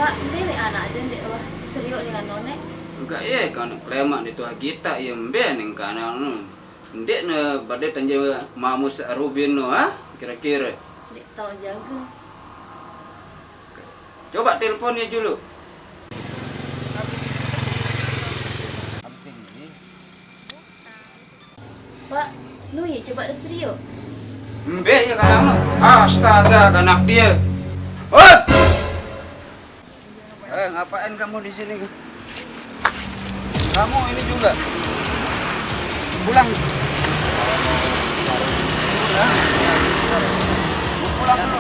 Pak, ini anak ada ndek wah serius dengan nonek. Enggak ya kan klemak itu kita yang ben yang kana nu. Ndek ne bade tanje mamus Rubin no kira-kira. Ndek tahu jaga. Coba teleponnya dulu. Pak, nu ya coba ada serius. Mbe ya kana astaga anak dia. Hot! Ngapain kamu di sini? Kamu ini juga pulang. Pulang dulu.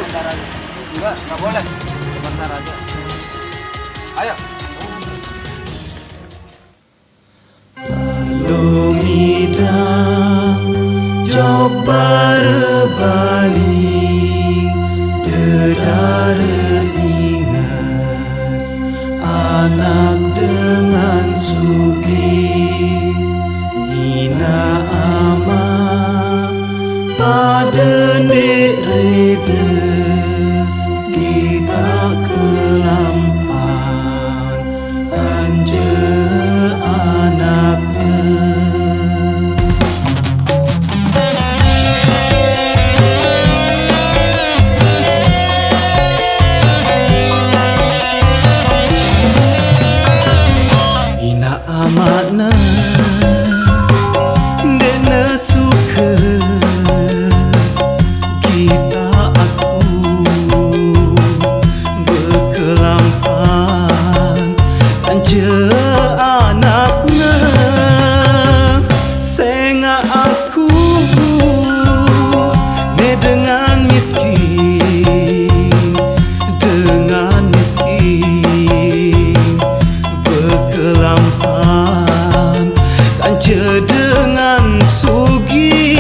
Enggak boleh. Sebentar aja. Ayo. Lumidang coba rebalik dedara ingas anak dengan sugi ina ama pada nek reda kita kelampan anje anaknya. Amatna dena suka kita aku berkelampan anje anakna senga aku ne dengan miskin berkelampan kanca dengan sugi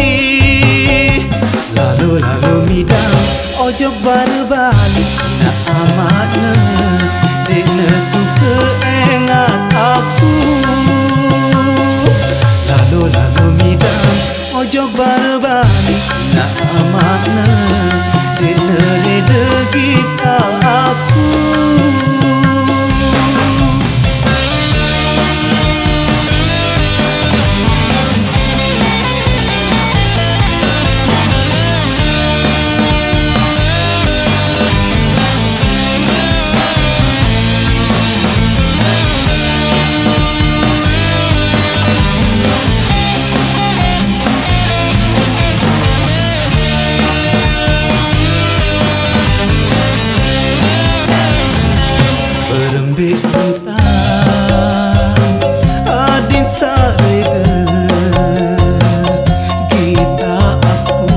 lalu midang ojo balik nak amatna dena suka ingat aku lalu midang ojo balik nak amatna dena reda kita aku. Berembik hutan adin sarega kita aku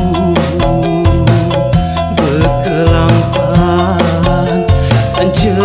berkelampan kanca